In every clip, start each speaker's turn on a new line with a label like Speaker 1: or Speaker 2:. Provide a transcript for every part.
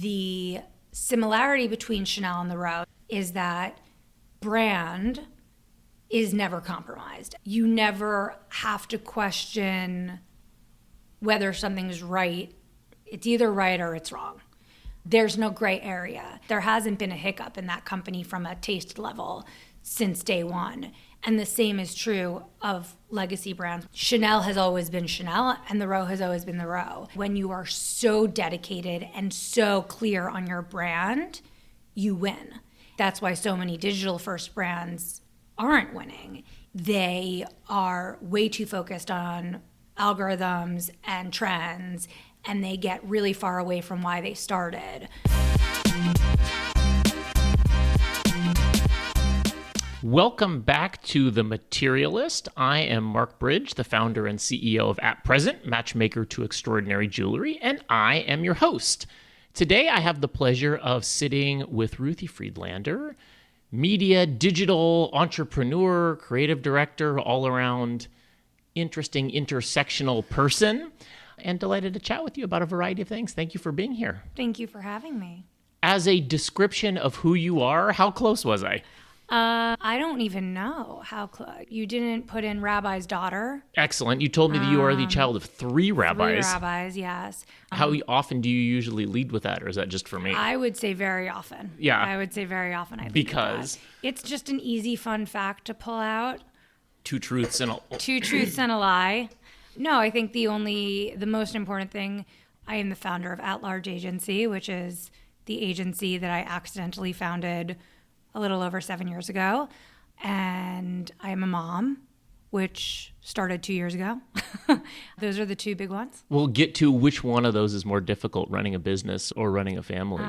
Speaker 1: The similarity between Chanel and the Row is that brand is never compromised. You never have to question whether something's right. It's either right or it's wrong. There's no gray area. There hasn't been a hiccup in that company from a taste level since day one. And the same is true of legacy brands. Chanel has always been Chanel, and the Row has always been the Row. When you are so dedicated and so clear on your brand, you win. That's why so many digital first brands aren't winning. They are way too focused on algorithms and trends, and they get really far away from why they started.
Speaker 2: Welcome back to The Materialist. I am Mark Bridge, the founder and CEO of At Present, Matchmaker to Extraordinary Jewelry, and I am your host. Today I have the pleasure of sitting with Ruthie Friedlander, media, digital entrepreneur, creative director, all-around interesting intersectional person, and delighted to chat with you about a variety of things. Thank you for being here.
Speaker 1: Thank you for having me.
Speaker 2: As a description of who you are, how close was I?
Speaker 1: I don't even know how close. You didn't put in rabbi's daughter.
Speaker 2: Excellent. You told me that you are the child of three rabbis.
Speaker 1: 3 rabbis, yes.
Speaker 2: How often do you usually lead with that, or is that just for me?
Speaker 1: I would say very often.
Speaker 2: Yeah.
Speaker 1: I would say very often.
Speaker 2: Because?
Speaker 1: It's just an easy, fun fact to pull out.
Speaker 2: Two truths and a...
Speaker 1: Two truths and a lie. No, I think the most important thing, I am the founder of At Large Agency, which is the agency that I accidentally founded a little over 7 years ago. And I am a mom, which started 2 years ago. Those are the two big ones.
Speaker 2: We'll get to which one of those is more difficult, running a business or running a family.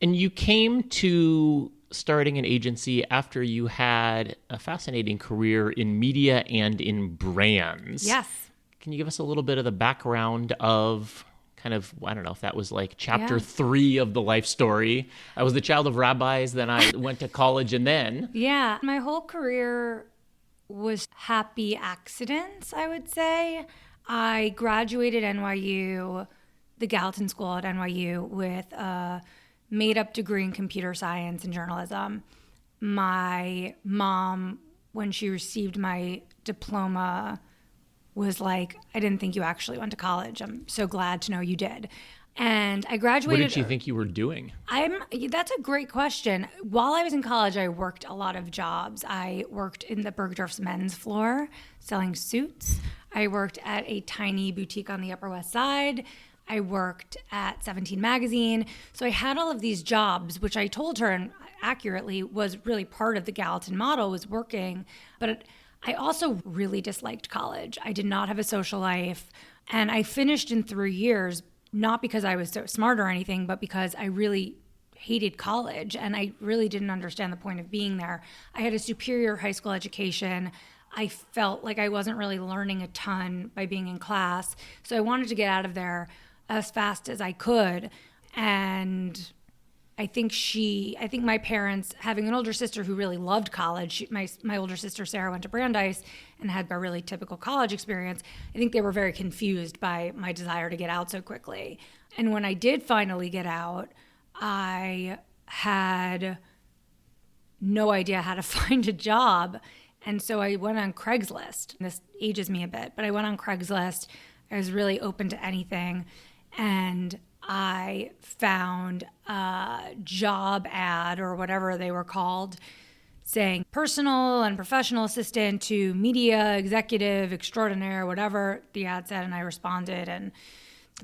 Speaker 2: And you came to starting an agency after you had a fascinating career in media and in brands.
Speaker 1: Yes.
Speaker 2: Can you give us a little bit of the background of kind of, I don't know if that was like chapter 3 of the life story. I was the child of rabbis, then I went to college, and then...
Speaker 1: Yeah, my whole career was happy accidents, I would say. I graduated NYU, the Gallatin School at NYU, with a made-up degree in computer science and journalism. My mom, when she received my diploma, was like, I didn't think you actually went to college. I'm so glad to know you did. And I graduated.
Speaker 2: What did she think you were doing?
Speaker 1: That's a great question. While I was in college, I worked a lot of jobs. I worked in the Bergdorf's men's floor selling suits. I worked at a tiny boutique on the Upper West Side. I worked at 17 Magazine. So I had all of these jobs, which I told her, and accurately was really part of the Gallatin model, was working. But I also really disliked college. I did not have a social life. And I finished in 3 years, not because I was so smart or anything, but because I really hated college and I really didn't understand the point of being there. I had a superior high school education. I felt like I wasn't really learning a ton by being in class. So I wanted to get out of there as fast as I could. And I think my parents, having an older sister who really loved college, my older sister Sarah went to Brandeis and had a really typical college experience. I think they were very confused by my desire to get out so quickly. And when I did finally get out, I had no idea how to find a job. And so I went on Craigslist. This ages me a bit, but I went on Craigslist. I was really open to anything. And I found a job ad or whatever they were called saying personal and professional assistant to media executive extraordinaire, whatever the ad said, and I responded. And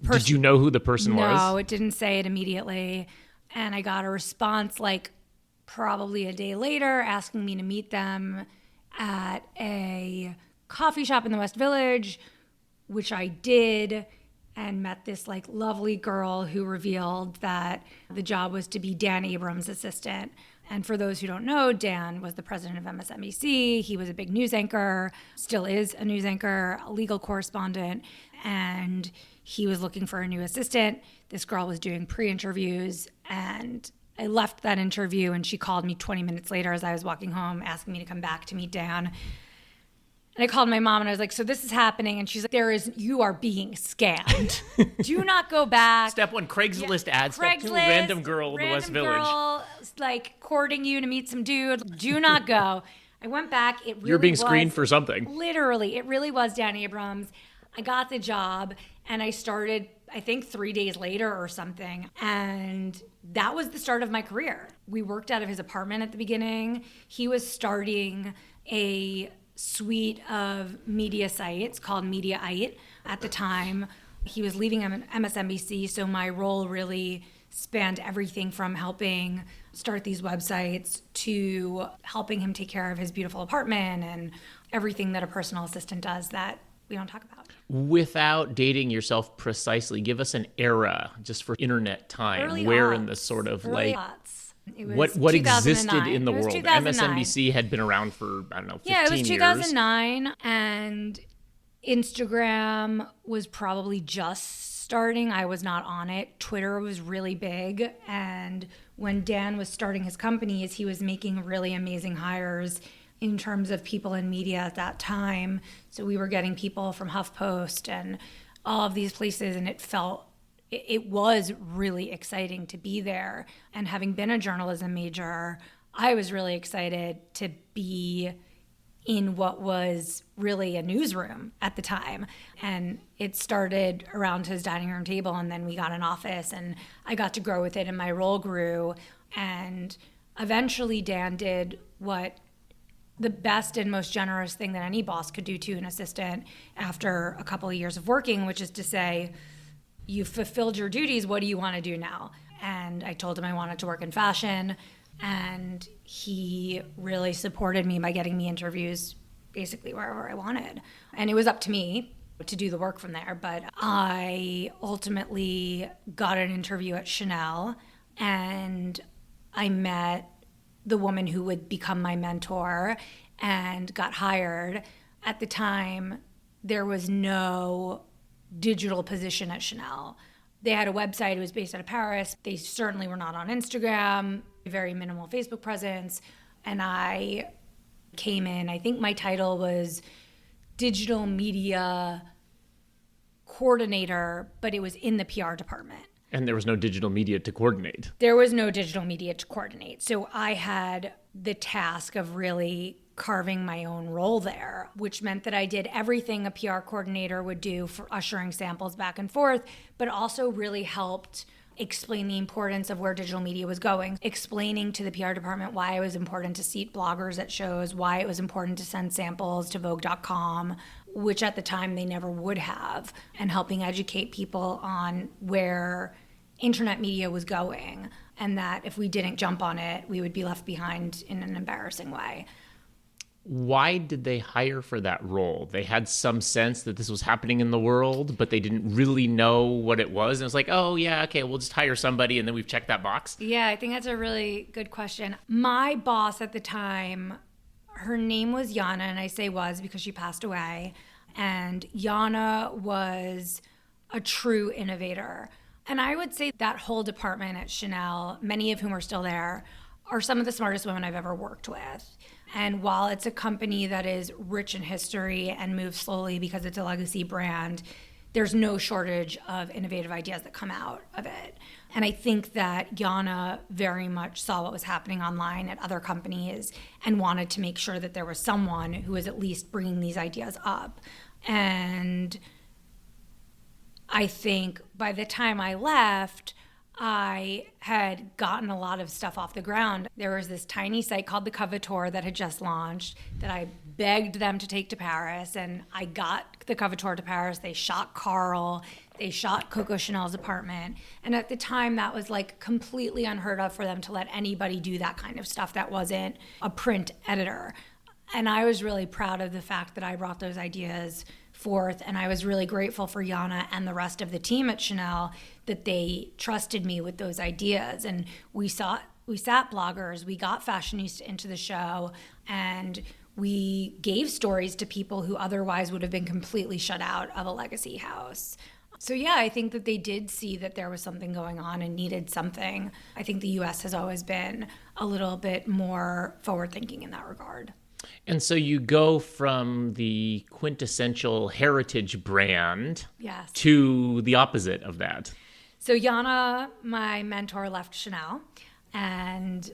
Speaker 2: did you know who the person was?
Speaker 1: No, it didn't say it immediately. And I got a response like probably a day later asking me to meet them at a coffee shop in the West Village, which I did. And met this like lovely girl who revealed that the job was to be Dan Abrams' assistant. And for those who don't know, Dan was the president of MSNBC. He was a big news anchor, still is a news anchor, a legal correspondent, and he was looking for a new assistant. This girl was doing pre-interviews, and I left that interview, and she called me 20 minutes later as I was walking home, asking me to come back to meet Dan. And I called my mom and I was like, so this is happening. And she's like, you are being scammed. Do not go back.
Speaker 2: Step one, Craigslist ad. Step two, random girl in the West Village.
Speaker 1: Girl, like courting you to meet some dude. Do not go. I went back. It really
Speaker 2: You're being screened for something.
Speaker 1: Literally, it really was Dan Abrams. I got the job and I started, I think 3 days later or something. And that was the start of my career. We worked out of his apartment at the beginning. He was starting a suite of media sites called Mediaite at the time. He was leaving MSNBC, so my role really spanned everything from helping start these websites to helping him take care of his beautiful apartment and everything that a personal assistant does that we don't talk about.
Speaker 2: Without dating yourself precisely, give us an era just for internet time.
Speaker 1: Early
Speaker 2: where
Speaker 1: aughts.
Speaker 2: in the sort of
Speaker 1: Early
Speaker 2: like
Speaker 1: aughts. It was
Speaker 2: what
Speaker 1: 2009.
Speaker 2: existed in the
Speaker 1: It was
Speaker 2: world?
Speaker 1: 2009.
Speaker 2: MSNBC had been around for, I don't know, 15
Speaker 1: Yeah, it was
Speaker 2: years.
Speaker 1: 2009, and Instagram was probably just starting. I was not on it. Twitter was really big, and when Dan was starting his companies, he was making really amazing hires in terms of people in media at that time. So we were getting people from HuffPost and all of these places, and it was really exciting to be there. And having been a journalism major, I was really excited to be in what was really a newsroom at the time. And it started around his dining room table, and then we got an office, and I got to grow with it, and my role grew. And eventually Dan did what the best and most generous thing that any boss could do to an assistant after a couple of years of working, which is to say, you fulfilled your duties, what do you want to do now? And I told him I wanted to work in fashion, and he really supported me by getting me interviews basically wherever I wanted. And it was up to me to do the work from there, but I ultimately got an interview at Chanel, and I met the woman who would become my mentor and got hired. At the time, there was no digital position at Chanel. They had a website, it was based out of Paris. They certainly were not on Instagram, very minimal Facebook presence. And I came in, I think my title was digital media coordinator, but it was in the PR department.
Speaker 2: And there was no digital media to coordinate.
Speaker 1: There was no digital media to coordinate. So I had the task of really carving my own role there, which meant that I did everything a PR coordinator would do for ushering samples back and forth, but also really helped explain the importance of where digital media was going, explaining to the PR department why it was important to seat bloggers at shows, why it was important to send samples to Vogue.com, which at the time they never would have, and helping educate people on where internet media was going, and that if we didn't jump on it, we would be left behind in an embarrassing way.
Speaker 2: Why did they hire for that role? They had some sense that this was happening in the world, but they didn't really know what it was. And it's like, oh, yeah, okay, we'll just hire somebody, and then we've checked that box.
Speaker 1: Yeah, I think that's a really good question. My boss at the time, her name was Yana, and I say was because she passed away. And Yana was a true innovator. And I would say that whole department at Chanel, many of whom are still there, are some of the smartest women I've ever worked with. And while it's a company that is rich in history and moves slowly because it's a legacy brand, there's no shortage of innovative ideas that come out of it. And I think that Yana very much saw what was happening online at other companies and wanted to make sure that there was someone who was at least bringing these ideas up. And I think by the time I left, I had gotten a lot of stuff off the ground. There was this tiny site called The Coveteur that had just launched that I begged them to take to Paris, and I got The Coveteur to Paris. They shot Carl. They shot Coco Chanel's apartment. And at the time, that was like completely unheard of for them to let anybody do that kind of stuff that wasn't a print editor. And I was really proud of the fact that I brought those ideas forth, and I was really grateful for Yana and the rest of the team at Chanel that they trusted me with those ideas. And we sat bloggers, we got fashionistas into the show, and we gave stories to people who otherwise would have been completely shut out of a legacy house. So yeah, I think that they did see that there was something going on and needed something. I think the US has always been a little bit more forward thinking in that regard.
Speaker 2: And so you go from the quintessential heritage brand
Speaker 1: Yes.
Speaker 2: to the opposite of that.
Speaker 1: So Yana, my mentor, left Chanel, and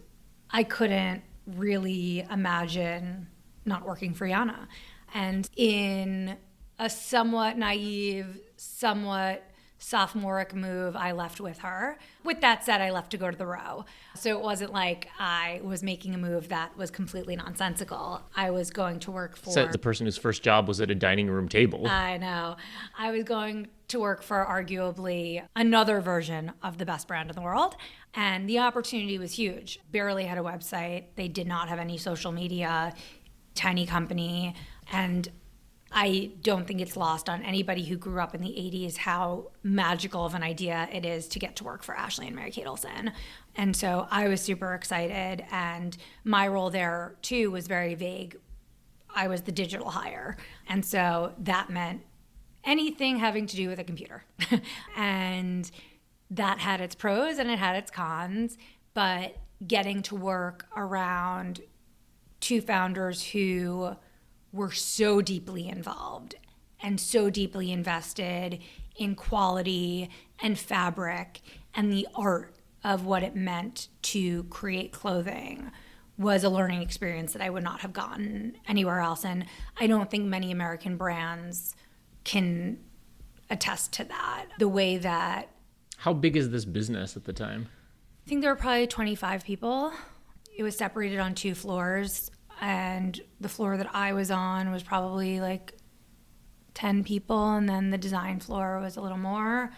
Speaker 1: I couldn't really imagine not working for Yana. And in a somewhat naive, somewhat sophomoric move, I left with her. With that said, I left to go to the row. So it wasn't like I was making a move that was completely nonsensical. I was going to work for...
Speaker 2: So the person whose first job was at a dining room table.
Speaker 1: I know. I was going to work for arguably another version of the best brand in the world. And the opportunity was huge. Barely had a website. They did not have any social media. Tiny company. And I don't think it's lost on anybody who grew up in the 80s how magical of an idea it is to get to work for Ashley and Mary-Kate Olsen. And so I was super excited. And my role there, too, was very vague. I was the digital hire. And so that meant anything having to do with a computer. And that had its pros and it had its cons. But getting to work around two founders who were so deeply involved and so deeply invested in quality and fabric and the art of what it meant to create clothing was a learning experience that I would not have gotten anywhere else. And I don't think many American brands can attest to that. The way that...
Speaker 2: How big is this business at the time?
Speaker 1: I think there were probably 25 people. It was separated on 2 floors. And the floor that I was on was probably like 10 people. And then the design floor was a little more.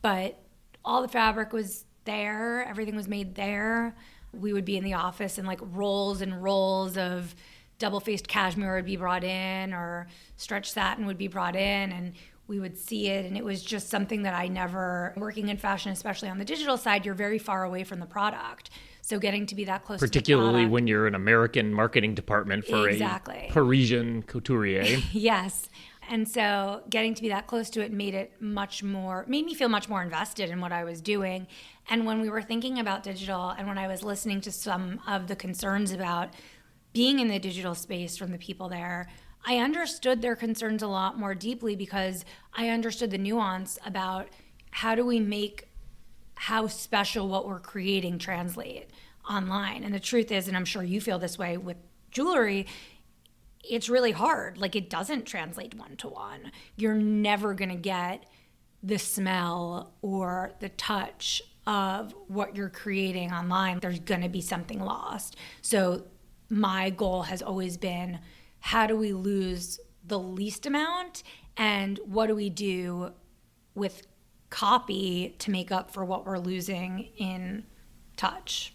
Speaker 1: But all the fabric was there. Everything was made there. We would be in the office and like rolls and rolls of double-faced cashmere would be brought in or stretch satin would be brought in. And we would see it. And it was just something that I never, working in fashion, especially on the digital side, you're very far away from the product. So getting to be that close
Speaker 2: particularly
Speaker 1: to the product,
Speaker 2: when you're an American marketing department for
Speaker 1: exactly.
Speaker 2: a Parisian couturier.
Speaker 1: Yes. And so getting to be that close to it made me feel much more invested in what I was doing. And when we were thinking about digital and when I was listening to some of the concerns about being in the digital space from the people there, I understood their concerns a lot more deeply because I understood the nuance about how do we make how special what we're creating translate online. And the truth is, and I'm sure you feel this way with jewelry, it's really hard. Like it doesn't translate one-to-one. You're never going to get the smell or the touch of what you're creating online. There's going to be something lost. So my goal has always been, how do we lose the least amount? And what do we do with copy to make up for what we're losing in touch?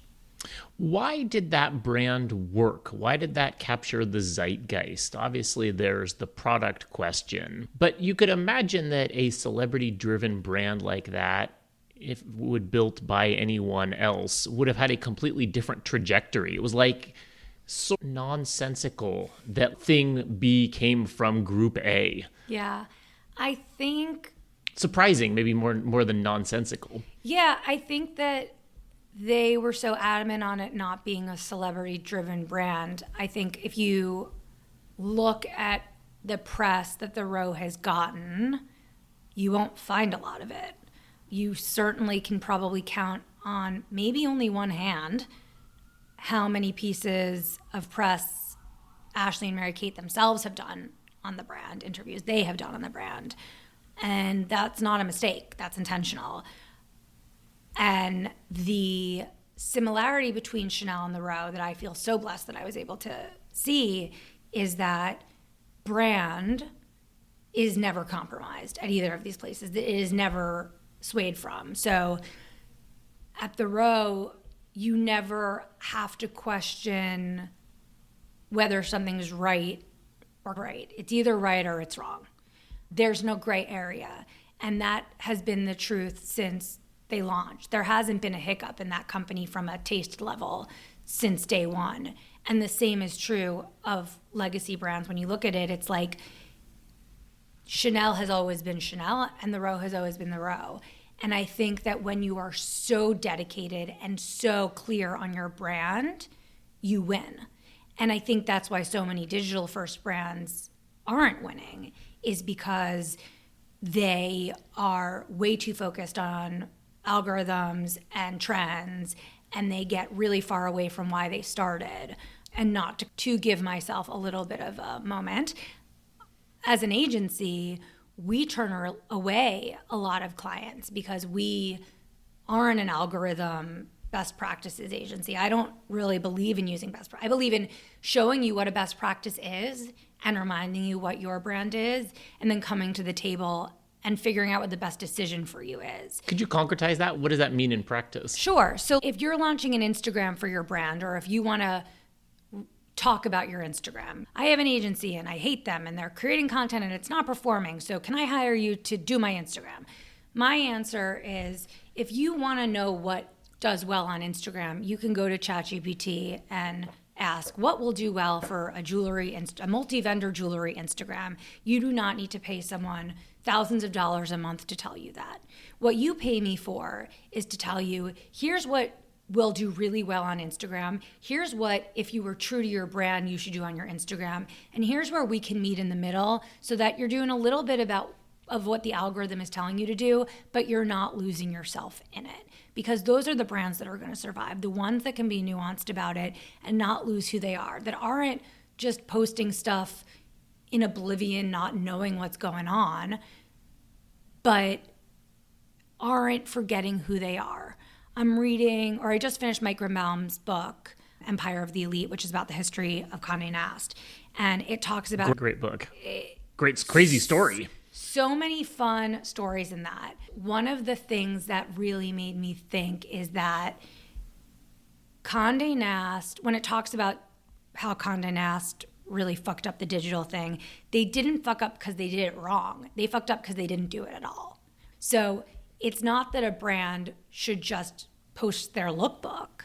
Speaker 2: Why did that brand work? Why did that capture the zeitgeist? Obviously, there's the product question, but you could imagine that a celebrity-driven brand like that, if it were built by anyone else, would have had a completely different trajectory. It was like so nonsensical that thing B came from Group A.
Speaker 1: Yeah, I think...
Speaker 2: Surprising, maybe more than nonsensical.
Speaker 1: Yeah, I think that they were so adamant on it not being a celebrity-driven brand. I think if you look at the press that the row has gotten, you won't find a lot of it. You certainly can probably count on maybe only one hand how many pieces of press Ashley and Mary-Kate themselves have done on the brand, interviews they have done on the brand. And that's not a mistake. That's intentional. And the similarity between Chanel and the row that I feel so blessed that I was able to see is that brand is never compromised at either of these places. It is never swayed from. So at the row, you never have to question whether something's right or right. It's either right or it's wrong. There's no gray area. And that has been the truth since they launched. There hasn't been a hiccup in that company from a taste level since day one. And the same is true of legacy brands. When you look at it, it's like Chanel has always been Chanel and the row has always been the row. And I think that when you are so dedicated and so clear on your brand, you win. And I think that's why so many digital first brands aren't winning, is because they are way too focused on algorithms and trends, and they get really far away from why they started. And not to give myself a little bit of a moment, as an agency, we turn away a lot of clients because we aren't an algorithm best practices agency. I don't really believe in using best practice. I believe in showing you what a best practice is and reminding you what your brand is, and then coming to the table and figuring out what the best decision for you is.
Speaker 2: Could you concretize that? What does that mean in practice?
Speaker 1: Sure. So if you're launching an Instagram for your brand, or if you want to talk about your Instagram, I have an agency and I hate them and they're creating content and it's not performing, so can I hire you to do my Instagram? My answer is, if you want to know what does well on Instagram, you can go to ChatGPT and ask what will do well for a multi-vendor jewelry Instagram. You do not need to pay someone thousands of dollars a month to tell you that. What you pay me for is to tell you, here's what will do really well on Instagram. Here's what, if you were true to your brand, you should do on your Instagram. And here's where we can meet in the middle so that you're doing a little bit of what the algorithm is telling you to do, but you're not losing yourself in it. Because those are the brands that are going to survive, the ones that can be nuanced about it and not lose who they are, that aren't just posting stuff in oblivion, not knowing what's going on, but aren't forgetting who they are. I just finished Mike Grimbaum's book, Empire of the Elite, which is about the history of Condé Nast. And it talks about...
Speaker 2: Great book. Great, crazy story.
Speaker 1: So many fun stories in that. One of the things that really made me think is that Condé Nast, when it talks about how Condé Nast really fucked up the digital thing, they didn't fuck up because they did it wrong. They fucked up because they didn't do it at all. So it's not that a brand should just post their lookbook,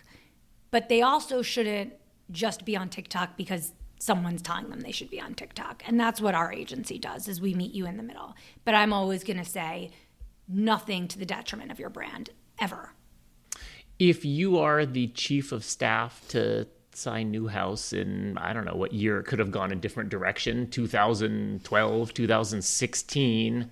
Speaker 1: but they also shouldn't just be on TikTok because someone's telling them they should be on TikTok. And that's what our agency does, is we meet you in the middle. But I'm always going to say nothing to the detriment of your brand, ever.
Speaker 2: If you are the chief of staff to sign Newhouse in, I don't know what year, it could have gone a different direction, 2012, 2016.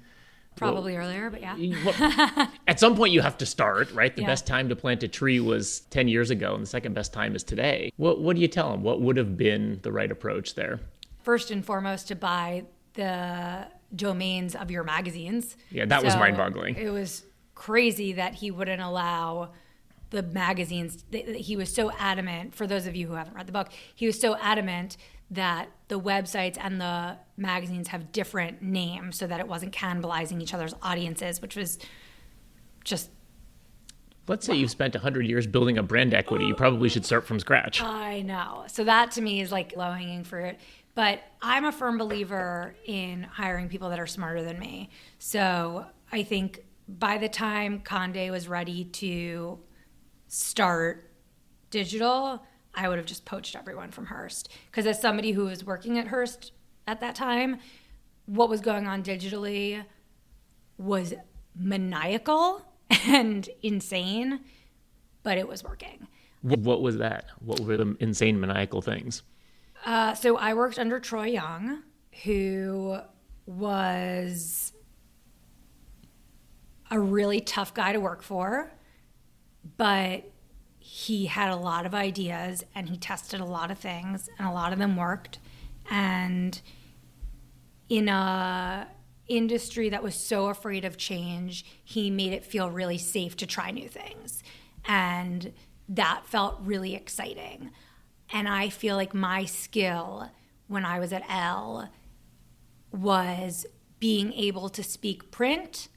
Speaker 1: Probably earlier, but yeah.
Speaker 2: At some point you have to start, right? The
Speaker 1: Yeah.
Speaker 2: best time to plant a tree was 10 years ago, and the second best time is today. What do you tell them? What would have been the right approach there?
Speaker 1: First and foremost, to buy the domains of your magazines.
Speaker 2: Yeah, that was mind-boggling.
Speaker 1: It was crazy that he wouldn't allow the magazines. He was so adamant, for those of you who haven't read the book, he was so adamant that the websites and the magazines have different names so that it wasn't cannibalizing each other's audiences, which was just...
Speaker 2: Let's say you've spent 100 years building a brand equity. You probably should start from scratch.
Speaker 1: I know. So that to me is like low-hanging fruit. But I'm a firm believer in hiring people that are smarter than me. So I think by the time Condé was ready to start digital, I would have just poached everyone from Hearst. Because as somebody who was working at Hearst at that time, what was going on digitally was maniacal and insane, but it was working.
Speaker 2: What was that? What were the insane maniacal things?
Speaker 1: So I worked under Troy Young, who was a really tough guy to work for, but he had a lot of ideas and he tested a lot of things and a lot of them worked. And in a industry that was so afraid of change, he made it feel really safe to try new things. And that felt really exciting. And I feel like my skill when I was at Elle was being able to speak print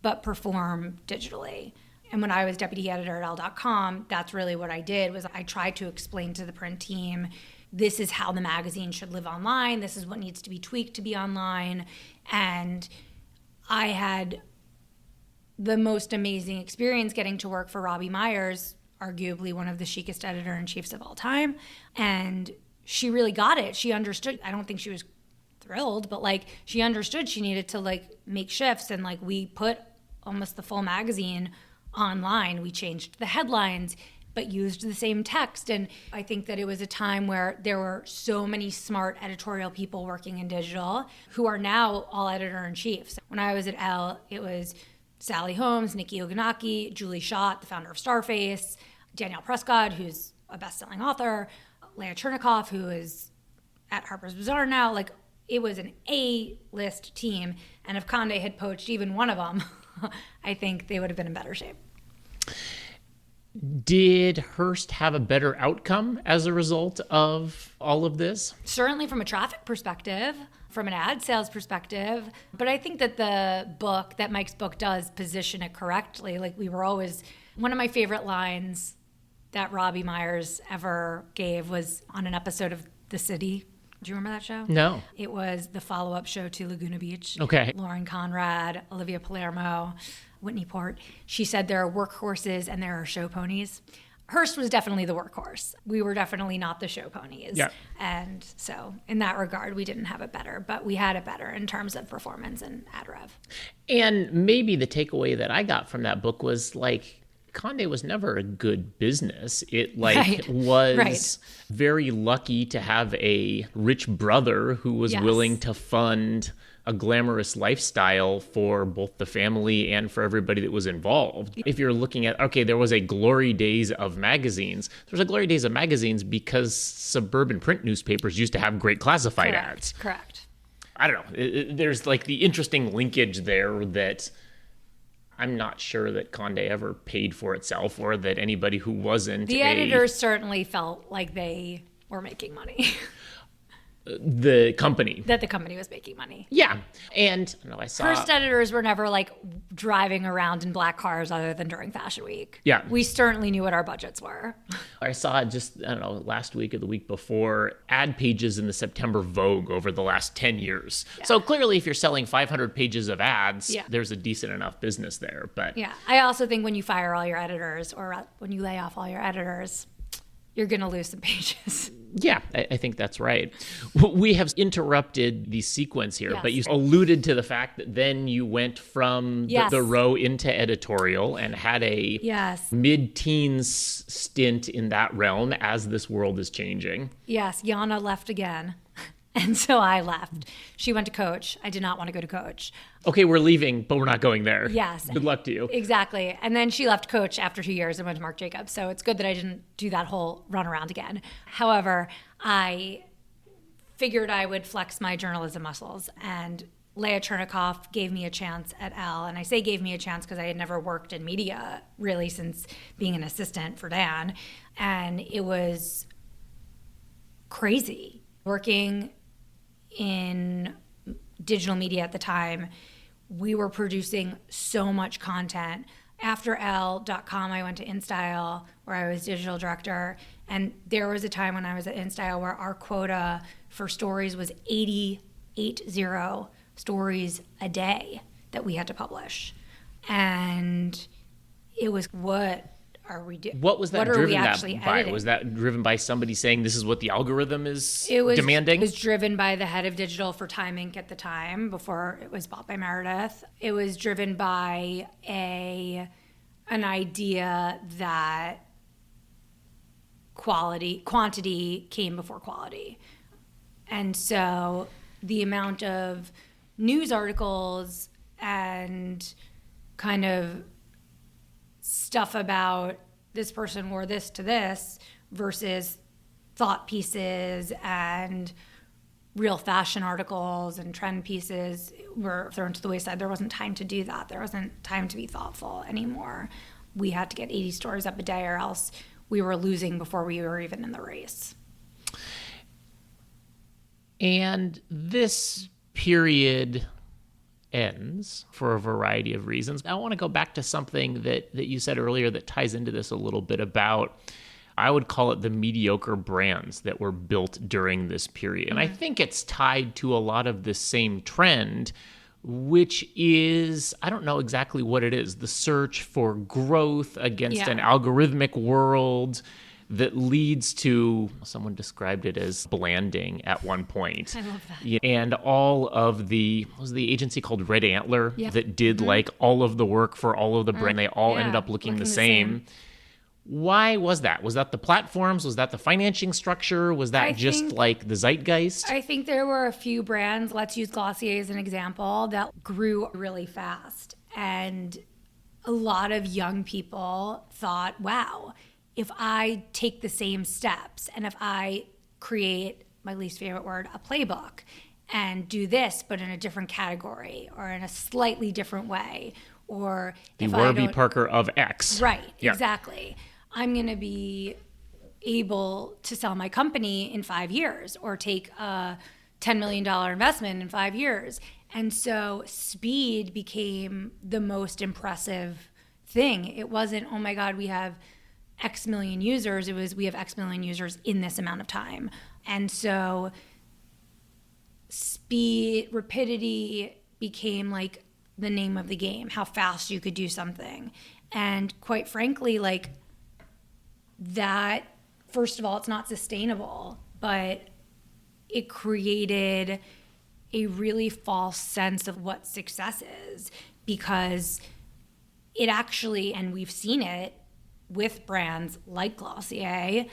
Speaker 1: but perform digitally. And when I was deputy editor at Elle.com, that's really what I did, was I tried to explain to the print team, this is how the magazine should live online, this is what needs to be tweaked to be online. And I had the most amazing experience getting to work for Robbie Myers, arguably one of the chicest editor-in-chiefs of all time. And she really got it. She understood. I don't think she was thrilled, but like she understood she needed to like make shifts. And like we put almost the full magazine online. We changed the headlines, but used the same text. And I think that it was a time where there were so many smart editorial people working in digital who are now all editor-in-chiefs. When I was at Elle, it was Sally Holmes, Nikki Oganaki, Julie Schott, the founder of Starface, Danielle Prescott, who's a best-selling author, Leah Chernikoff, who is at Harper's Bazaar now. Like, it was an A-list team. And if Condé had poached even one of them, I think they would have been in better shape.
Speaker 2: Did Hearst have a better outcome as a result of all of this?
Speaker 1: Certainly from a traffic perspective, from an ad sales perspective. But I think that that Mike's book does position it correctly. Like, we were always, one of my favorite lines that Robbie Myers ever gave was on an episode of The City. Do you remember that show?
Speaker 2: No.
Speaker 1: It was the follow-up show to Laguna Beach.
Speaker 2: Okay.
Speaker 1: Lauren Conrad, Olivia Palermo, Whitney Port. She said there are workhorses and there are show ponies. Hearst was definitely the workhorse. We were definitely not the show ponies.
Speaker 2: Yeah.
Speaker 1: And so in that regard, we didn't have it better, but we had it better in terms of performance and ad rev.
Speaker 2: And maybe the takeaway that I got from that book was, like, Condé was never a good business. It was very lucky to have a rich brother who was willing to fund a glamorous lifestyle for both the family and for everybody that was involved. If you're looking at, okay, there was a glory days of magazines. There's a glory days of magazines because suburban print newspapers used to have great classified ads.
Speaker 1: Correct.
Speaker 2: I don't know. There's like the interesting linkage there that I'm not sure that Condé ever paid for itself, or that anybody who wasn't
Speaker 1: the editors certainly felt like they were making money.
Speaker 2: The company.
Speaker 1: That the company was making money.
Speaker 2: Yeah. And I saw
Speaker 1: Hearst editors were never like driving around in black cars other than during Fashion Week.
Speaker 2: Yeah.
Speaker 1: We certainly knew what our budgets were.
Speaker 2: I saw just, last week or the week before, ad pages in the September Vogue over the last 10 years. Yeah. So clearly if you're selling 500 pages of ads, there's a decent enough business there. But
Speaker 1: yeah, I also think when you fire all your editors or when you lay off all your editors, you're going to lose some pages.
Speaker 2: Yeah, I think that's right. We have interrupted the sequence here, but you alluded to the fact that then you went from the row into editorial and had a mid-teens stint in that realm as this world is changing. Yes,
Speaker 1: Yana left again. And so I left. She went to Coach. I did not want to go to Coach.
Speaker 2: Okay, we're leaving, but we're not going there.
Speaker 1: Yes.
Speaker 2: Good luck to you.
Speaker 1: Exactly. And then she left Coach after 2 years and went to Marc Jacobs. So it's good that I didn't do that whole run around again. However, I figured I would flex my journalism muscles. And Leah Chernikoff gave me a chance at Elle. And I say gave me a chance because I had never worked in media really since being an assistant for Dan. And it was crazy working in digital media at the time. We were producing so much content. After Elle.com, I went to InStyle, where I was digital director. And there was a time when I was at InStyle where our quota for stories was 80 stories a day that we had to publish. And it was, what are we doing?
Speaker 2: What was that driven by?
Speaker 1: Editing?
Speaker 2: Was that driven by somebody saying this is what the algorithm is demanding?
Speaker 1: It was driven by the head of digital for Time Inc. at the time, before it was bought by Meredith. It was driven by an idea that quantity came before quality. And so the amount of news articles and kind of stuff about this person wore this to this versus thought pieces and real fashion articles and trend pieces were thrown to the wayside. There wasn't time to do that. There wasn't time to be thoughtful anymore. We had to get 80 stories up a day or else we were losing before we were even in the race.
Speaker 2: And this period ends for a variety of reasons. I want to go back to something that you said earlier that ties into this a little bit about, I would call it the mediocre brands that were built during this period. And I think it's tied to a lot of the same trend, which is, I don't know exactly what it is, the search for growth against an algorithmic world that leads to, someone described it as blanding at one point.
Speaker 1: I love that.
Speaker 2: Yeah, and all of what was the agency called Red Antler that did like all of the work for all of the brand. They all ended up looking the same. Why was that? Was that the platforms? Was that the financing structure? Was that like the zeitgeist?
Speaker 1: I think there were a few brands, let's use Glossier as an example, that grew really fast. And a lot of young people thought, wow, if I take the same steps and if I create, my least favorite word, a playbook, and do this, but in a different category or in a slightly different way, or
Speaker 2: the Warby Parker of X.
Speaker 1: Right, yeah. Exactly. I'm going to be able to sell my company in 5 years or take a $10 million investment in 5 years. And so speed became the most impressive thing. It wasn't, oh my God, we have X million users. It was, we have X million users in this amount of time. And so speed, rapidity became like the name of the game, how fast you could do something. And quite frankly, like that, first of all, it's not sustainable, but it created a really false sense of what success is, because it actually, and we've seen it with brands like Glossier,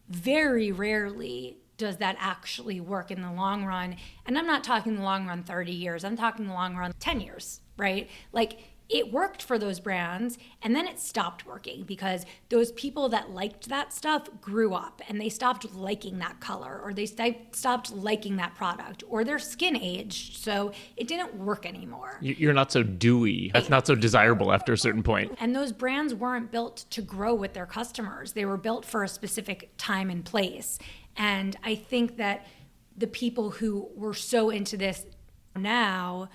Speaker 1: very rarely does that actually work in the long run. And I'm not talking the long run 30 years, I'm talking the long run 10 years, right? Like it worked for those brands and then it stopped working because those people that liked that stuff grew up and they stopped liking that color, or they stopped liking that product, or their skin aged, so it didn't work anymore.
Speaker 2: You're not so dewy. That's not so desirable after a certain point.
Speaker 1: And those brands weren't built to grow with their customers. They were built for a specific time and place. And I think that the people who were so into this now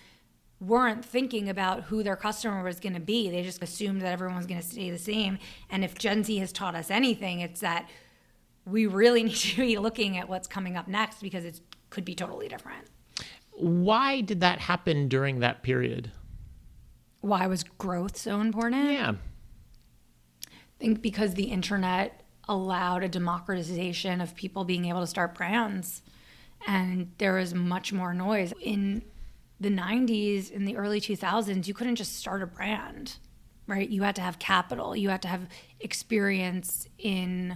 Speaker 1: weren't thinking about who their customer was going to be. They just assumed that everyone was going to stay the same. And if Gen Z has taught us anything, it's that we really need to be looking at what's coming up next, because it could be totally different.
Speaker 2: Why did that happen during that period?
Speaker 1: Why was growth so important?
Speaker 2: Yeah.
Speaker 1: I think because the internet allowed a democratization of people being able to start brands, and there was much more noise. In the 90s, in the early 2000s, you couldn't just start a brand, right? You had to have capital. You had to have experience in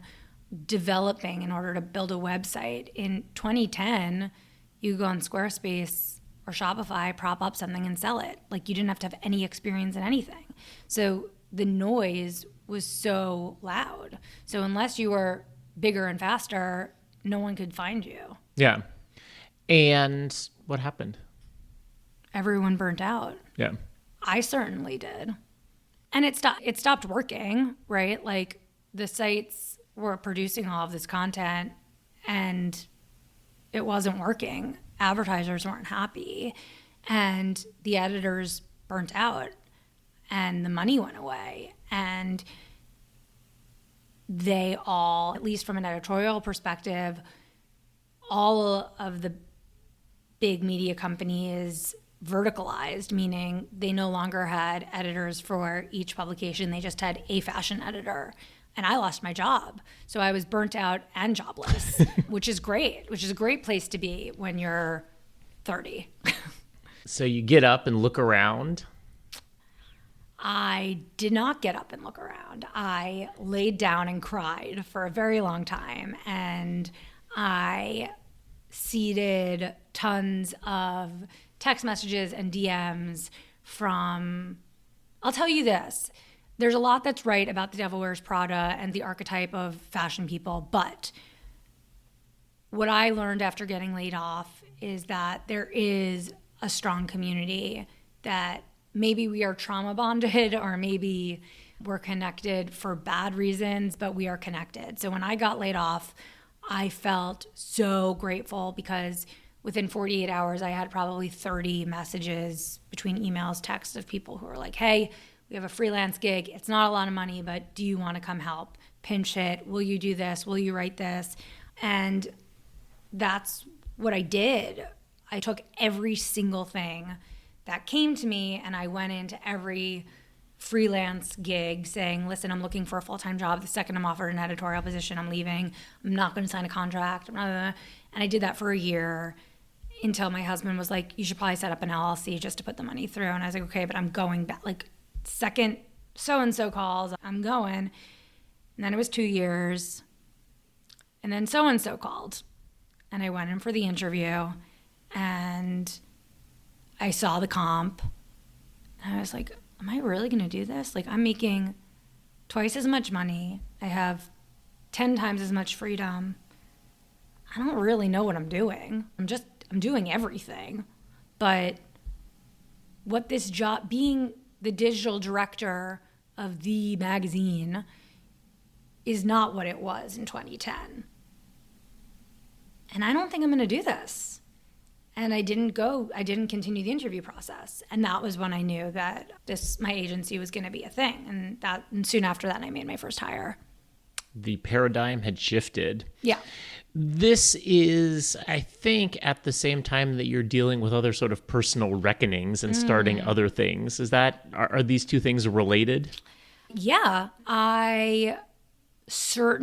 Speaker 1: developing in order to build a website. In 2010, you go on Squarespace or Shopify, prop up something and sell it. Like you didn't have to have any experience in anything. So the noise was so loud. So unless you were bigger and faster, no one could find you.
Speaker 2: Yeah. And what happened?
Speaker 1: Everyone burnt out.
Speaker 2: Yeah.
Speaker 1: I certainly did. And it stopped working, right? Like the sites were producing all of this content and it wasn't working. Advertisers weren't happy and the editors burnt out and the money went away. And they all, at least from an editorial perspective, all of the big media companies verticalized, meaning they no longer had editors for each publication. They just had a fashion editor. And I lost my job. So I was burnt out and jobless, which is great, which is a great place to be when you're 30.
Speaker 2: So you get up and look around.
Speaker 1: I did not get up and look around. I laid down and cried for a very long time. And I seeded tons of text messages and DMs from, I'll tell you this, there's a lot that's right about the Devil Wears Prada and the archetype of fashion people, but what I learned after getting laid off is that there is a strong community, that maybe we are trauma bonded or maybe we're connected for bad reasons, but we are connected. So when I got laid off, I felt so grateful because within 48 hours, I had probably 30 messages between emails, texts of people who were like, hey, we have a freelance gig. It's not a lot of money, but do you want to come help? Pinch hit. Will you do this? Will you write this? And that's what I did. I took every single thing that came to me and I went into every freelance gig saying, listen, I'm looking for a full-time job. The second I'm offered an editorial position, I'm leaving. I'm not going to sign a contract. And I did that for a year until my husband was like, you should probably set up an LLC just to put the money through. And I was like, okay, but I'm going back. Like, second so-and-so calls, I'm going. And then it was 2 years. And then so-and-so called. And I went in for the interview. And I saw the comp. And I was like, am I really going to do this? Like, I'm making twice as much money. I have 10 times as much freedom. I don't really know what I'm doing. I'm doing everything. But what this job, being the digital director of the magazine, is not what it was in 2010. And I don't think I'm going to do this. And I didn't continue the interview process. And that was when I knew that my agency was going to be a thing. And soon after that, I made my first hire.
Speaker 2: The paradigm had shifted.
Speaker 1: Yeah.
Speaker 2: This is, I think, at the same time that you're dealing with other sort of personal reckonings and starting other things. Are these two things related?
Speaker 1: Yeah.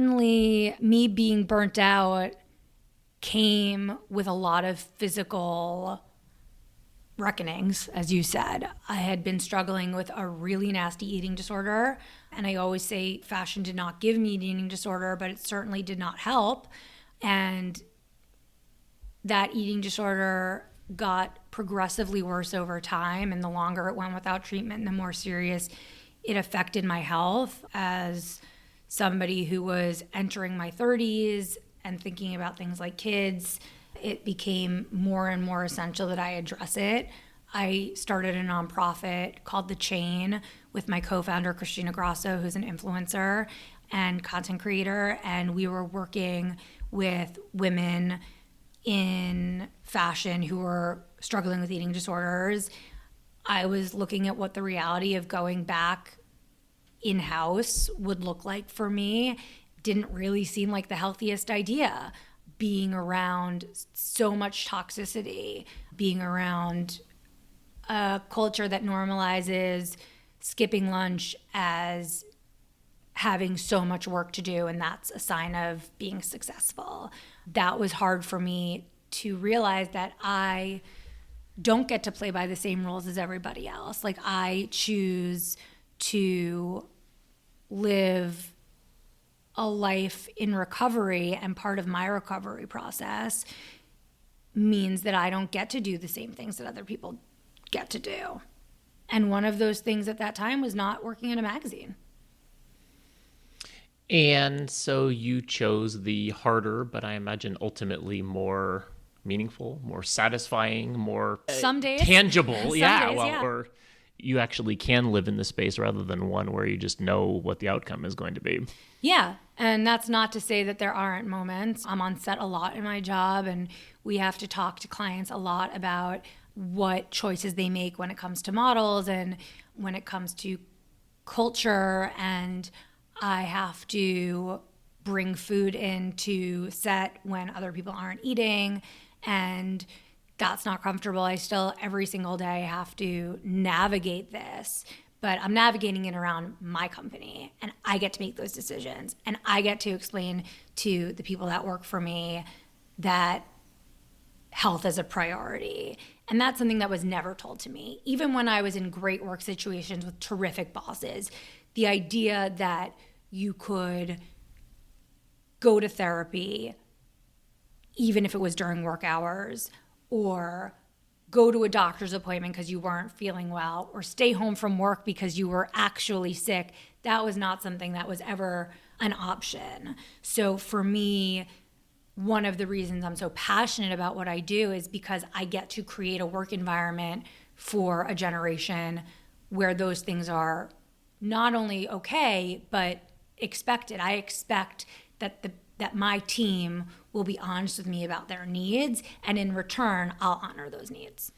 Speaker 1: Me being burnt out came with a lot of physical reckonings, as you said. I had been struggling with a really nasty eating disorder, and I always say fashion did not give me an eating disorder, but it certainly did not help. And that eating disorder got progressively worse over time, and the longer it went without treatment, the more serious it affected my health. As somebody who was entering my 30s and thinking about things like kids, it became more and more essential that I address it. I started a nonprofit called The Chain with my co-founder, Christina Grasso, who's an influencer and content creator, and we were working with women in fashion who were struggling with eating disorders. I was looking at what the reality of going back in-house would look like for me. Didn't really seem like the healthiest idea. Being around so much toxicity, being around a culture that normalizes skipping lunch as having so much work to do, and that's a sign of being successful. That was hard for me to realize, that I don't get to play by the same rules as everybody else. Like, I choose to live a life in recovery, and part of my recovery process means that I don't get to do the same things that other people get to do. And one of those things at that time was not working in a magazine.
Speaker 2: And so you chose the harder, but I imagine ultimately more meaningful, more satisfying, more
Speaker 1: some days
Speaker 2: tangible.
Speaker 1: Some
Speaker 2: yeah,
Speaker 1: days,
Speaker 2: well,
Speaker 1: yeah.
Speaker 2: Or you actually can live in the space rather than one where you just know what the outcome is going to be.
Speaker 1: Yeah, and that's not to say that there aren't moments. I'm on set a lot in my job, and we have to talk to clients a lot about what choices they make when it comes to models and when it comes to culture. And I have to bring food into set when other people aren't eating, and that's not comfortable. I still, every single day, have to navigate this, but I'm navigating it around my company, and I get to make those decisions, and I get to explain to the people that work for me that health is a priority. And that's something that was never told to me. Even when I was in great work situations with terrific bosses, the idea that you could go to therapy, even if it was during work hours, or go to a doctor's appointment because you weren't feeling well, or stay home from work because you were actually sick, that was not something that was ever an option. So for me, one of the reasons I'm so passionate about what I do is because I get to create a work environment for a generation where those things are not only okay, but expected. I expect that my team will be honest with me about their needs, and in return, I'll honor those needs.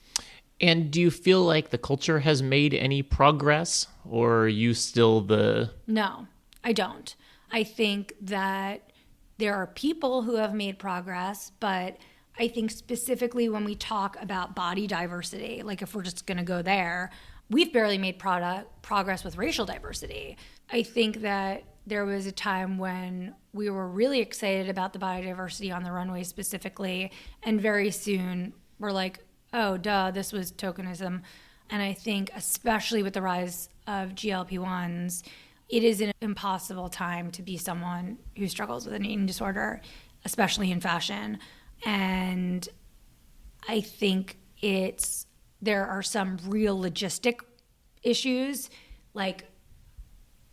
Speaker 2: And do you feel like the culture has made any progress, or are you still the...
Speaker 1: No, I don't. I think that there are people who have made progress, but I think specifically when we talk about body diversity, like if we're just going to go there, we've barely made progress with racial diversity. I think that there was a time when we were really excited about the body diversity on the runway specifically, and very soon we're like, oh, duh, this was tokenism. And I think especially with the rise of GLP-1s, it is an impossible time to be someone who struggles with an eating disorder, especially in fashion. And I think there are some real logistic issues, like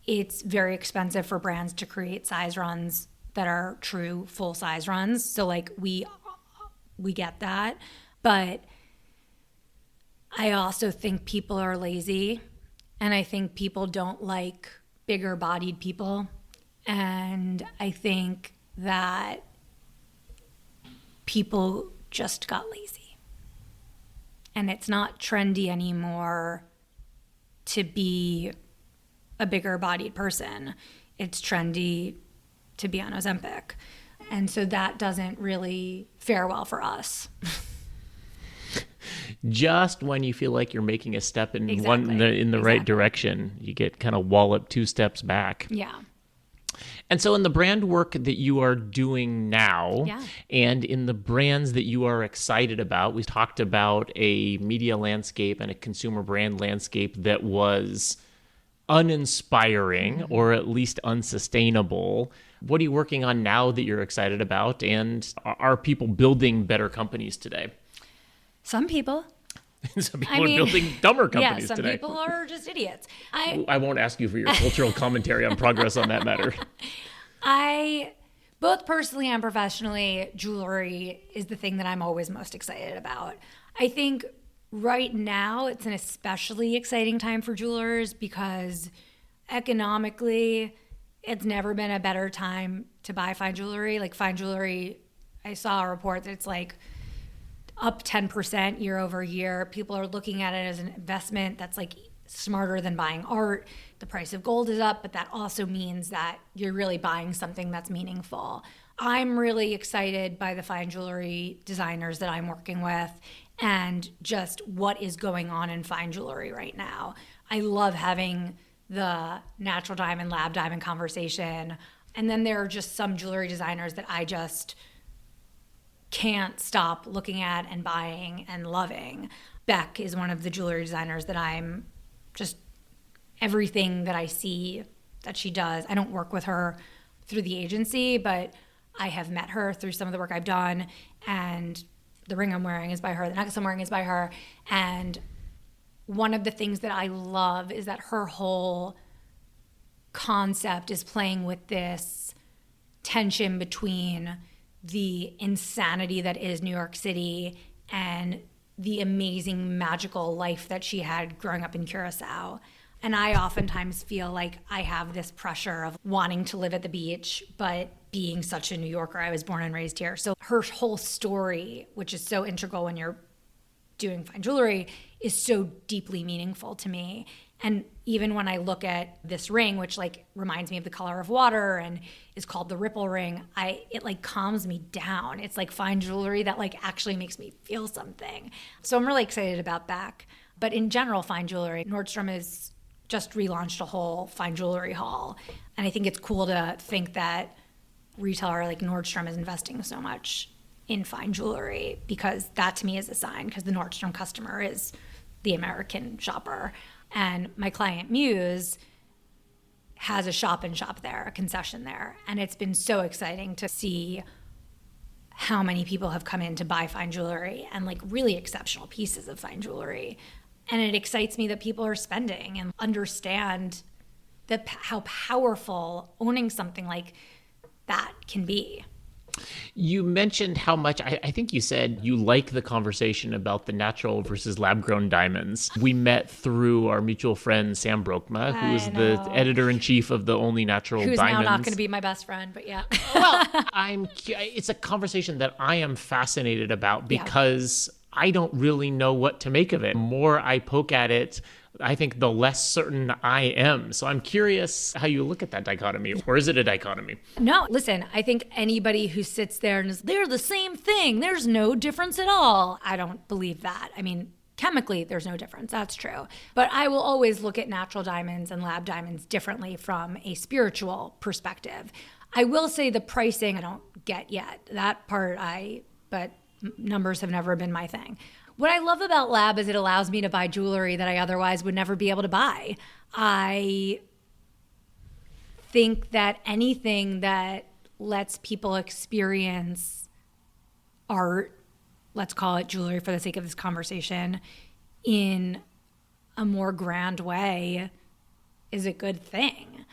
Speaker 1: it's very expensive for brands to create size runs that are true full size runs. So like we get that. But I also think people are lazy, and I think people don't like bigger bodied people. And I think that people just got lazy. And it's not trendy anymore to be a bigger bodied person. It's trendy to be on Ozempic. And so that doesn't really fare well for us.
Speaker 2: Just when you feel like you're making a step in
Speaker 1: Exactly.
Speaker 2: right direction, you get kind of walloped 2 steps back.
Speaker 1: Yeah.
Speaker 2: And so in the brand work that you are doing now, and in the brands that you are excited about, we talked about a media landscape and a consumer brand landscape that was uninspiring or at least unsustainable. What are you working on now that you're excited about? And are people building better companies today?
Speaker 1: Some people.
Speaker 2: Some people are building dumber companies
Speaker 1: some
Speaker 2: today.
Speaker 1: people are just idiots.
Speaker 2: I won't ask you for your cultural commentary on progress on that matter.
Speaker 1: Both personally and professionally, jewelry is the thing that I'm always most excited about. I think right now it's an especially exciting time for jewelers because economically it's never been a better time to buy fine jewelry. Like fine jewelry, I saw a report that it's like up 10% year over year. People are looking at it as an investment that's like smarter than buying art. The price of gold is up, but that also means that you're really buying something that's meaningful. I'm really excited by the fine jewelry designers that I'm working with and just what is going on in fine jewelry right now. I love having the natural diamond, lab diamond conversation. And then there are just some jewelry designers that I just can't stop looking at and buying and loving. Beck is one of the jewelry designers that I'm just, everything that I see that she does, I don't work with her through the agency, but I have met her through some of the work I've done, and the ring I'm wearing is by her, the necklace I'm wearing is by her. And one of the things that I love is that her whole concept is playing with this tension between the insanity that is New York City and the amazing magical life that she had growing up in Curacao. And I oftentimes feel like I have this pressure of wanting to live at the beach, but being such a New Yorker, I was born and raised here. So her whole story, which is so integral when you're doing fine jewelry, is so deeply meaningful to me. And even when I look at this ring, which like reminds me of the color of water and is called the ripple ring, it like calms me down. It's like fine jewelry that like actually makes me feel something. So I'm really excited about Beck. But in general, fine jewelry, Nordstrom has just relaunched a whole fine jewelry hall. And I think it's cool to think that retailer like Nordstrom is investing so much in fine jewelry, because that to me is a sign, because the Nordstrom customer is the American shopper. And my client Muse has a shop and shop there, a concession there. And it's been so exciting to see how many people have come in to buy fine jewelry and like really exceptional pieces of fine jewelry. And it excites me that people are spending and understand how powerful owning something like that can be.
Speaker 2: You mentioned how much, I think you said you like the conversation about the natural versus lab-grown diamonds. We met through our mutual friend, Sam Brokma, who is the editor-in-chief of the Only Natural
Speaker 1: Who's
Speaker 2: Diamonds.
Speaker 1: Who's now not going to be my best friend, but yeah.
Speaker 2: Well, it's a conversation that I am fascinated about because I don't really know what to make of it. The more I poke at it, I think the less certain I am. So I'm curious how you look at that dichotomy, or is it a dichotomy?
Speaker 1: No, listen, I think anybody who sits there and is, they're the same thing, there's no difference at all. I don't believe that. I mean, chemically, there's no difference. That's true. But I will always look at natural diamonds and lab diamonds differently from a spiritual perspective. I will say the pricing I don't get yet. That part but numbers have never been my thing. What I love about Lab is it allows me to buy jewelry that I otherwise would never be able to buy. I think that anything that lets people experience art, let's call it jewelry for the sake of this conversation, in a more grand way is a good thing.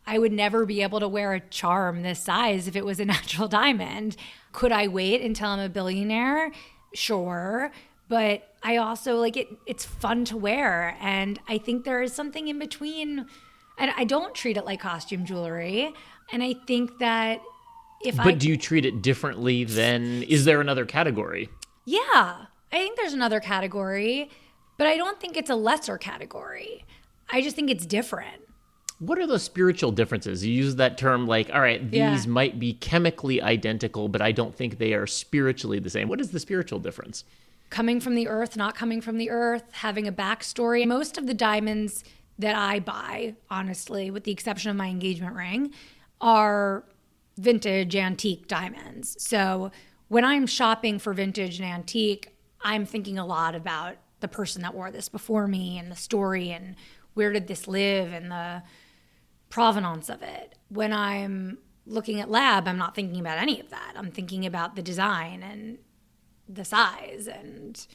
Speaker 1: I would never be able to wear a charm this size if it was a natural diamond. Could I wait until I'm a billionaire? Sure. But I also like it. It's fun to wear. And I think there is something in between. And I don't treat it like costume jewelry. And I think that
Speaker 2: But do you treat it differently than, is there another category?
Speaker 1: Yeah, I think there's another category, but I don't think it's a lesser category. I just think it's different.
Speaker 2: What are the spiritual differences? You use that term like, all right, these
Speaker 1: Yeah.
Speaker 2: might be chemically identical, but I don't think they are spiritually the same. What is the spiritual difference?
Speaker 1: Coming from the earth, not coming from the earth, having a backstory. Most of the diamonds that I buy, honestly, with the exception of my engagement ring, are vintage antique diamonds. So when I'm shopping for vintage and antique, I'm thinking a lot about the person that wore this before me and the story and where did this live and the provenance of it. When I'm looking at Lab, I'm not thinking about any of that. I'm thinking about the design and the size and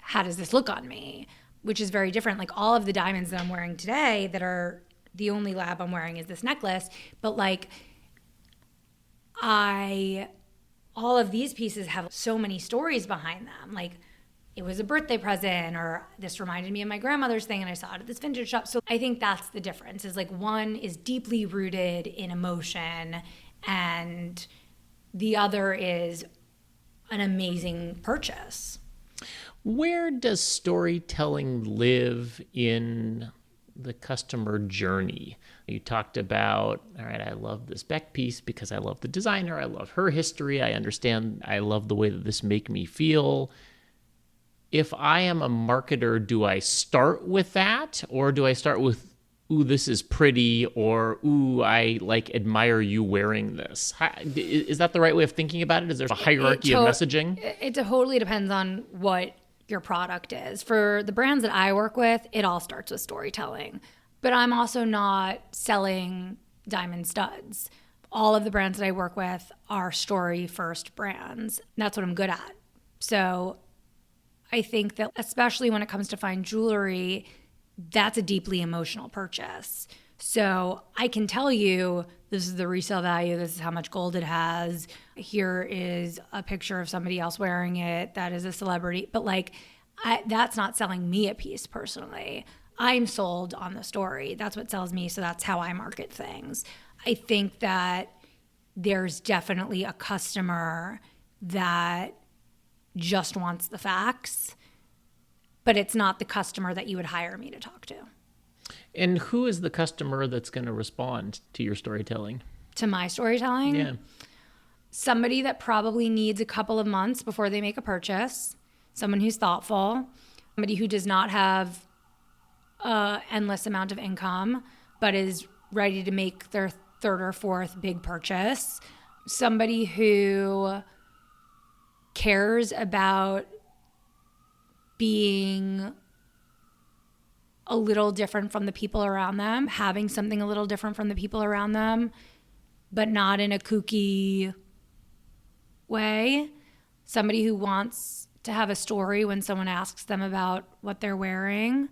Speaker 1: how does this look on me, which is very different. Like all of the diamonds that I'm wearing today that are the only Lab I'm wearing is this necklace, but like all of these pieces have so many stories behind them. Like it was a birthday present, or this reminded me of my grandmother's thing and I saw it at this vintage shop. So I think that's the difference, is like one is deeply rooted in emotion and the other is an amazing purchase.
Speaker 2: Where does storytelling live in the customer journey? You talked about, all right, I love this Beck piece because I love the designer, I love her history, I understand, I love the way that this make me feel. If I am a marketer, do I start with that, or do I start with, ooh, this is pretty, or ooh, I like admire you wearing this? Is that the right way of thinking about it? Is there a hierarchy of messaging?
Speaker 1: It totally depends on what your product is. For the brands that I work with, it all starts with storytelling. But I'm also not selling diamond studs. All of the brands that I work with are story first brands. That's what I'm good at. So I think that especially when it comes to fine jewelry, that's a deeply emotional purchase. So I can tell you, this is the resale value, this is how much gold it has, here is a picture of somebody else wearing it that is a celebrity. But like, that's not selling me a piece personally. I'm sold on the story. That's what sells me, so that's how I market things. I think that there's definitely a customer that just wants the facts, but it's not the customer that you would hire me to talk to.
Speaker 2: And who is the customer that's going to respond to your storytelling?
Speaker 1: To my storytelling?
Speaker 2: Yeah.
Speaker 1: Somebody that probably needs a couple of months before they make a purchase, someone who's thoughtful, somebody who does not have an endless amount of income, but is ready to make their third or fourth big purchase, somebody who cares about being a little different from the people around them, having something a little different from the people around them, but not in a kooky way. Somebody who wants to have a story when someone asks them about what they're wearing.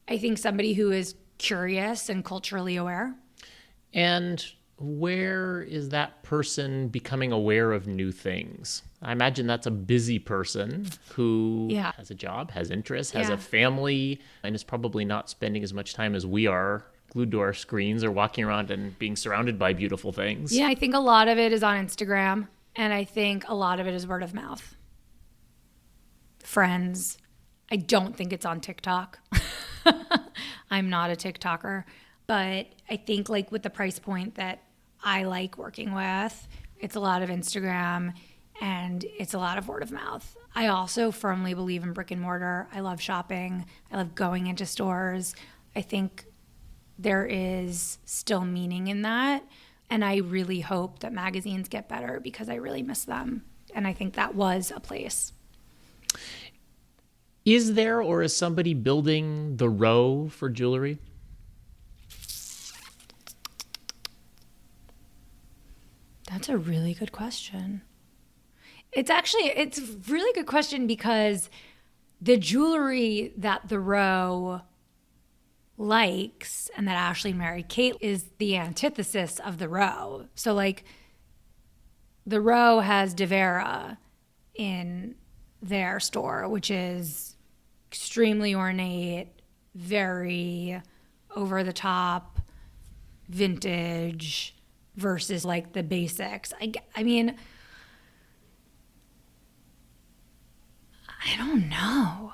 Speaker 1: I think somebody who is curious and culturally aware.
Speaker 2: And where is that person becoming aware of new things? I imagine that's a busy person who has a job, has interests, has a family, and is probably not spending as much time as we are glued to our screens or walking around and being surrounded by beautiful things.
Speaker 1: Yeah, I think a lot of it is on Instagram, and I think a lot of it is word of mouth. Friends. I don't think it's on TikTok. I'm not a TikToker, but I think like with the price point that I like working with, it's a lot of Instagram and it's a lot of word of mouth. I also firmly believe in brick and mortar. I love shopping. I love going into stores. I think there is still meaning in that. And I really hope that magazines get better because I really miss them. And I think that was a place.
Speaker 2: Is there, or is somebody building the row for jewelry?
Speaker 1: That's a really good question. It's a really good question because the jewelry that the row likes and that Ashley and Mary Kate is the antithesis of the row. So like the row has De Vera in their store, which is extremely ornate, very over the top, vintage versus like the basics. I mean, I don't know.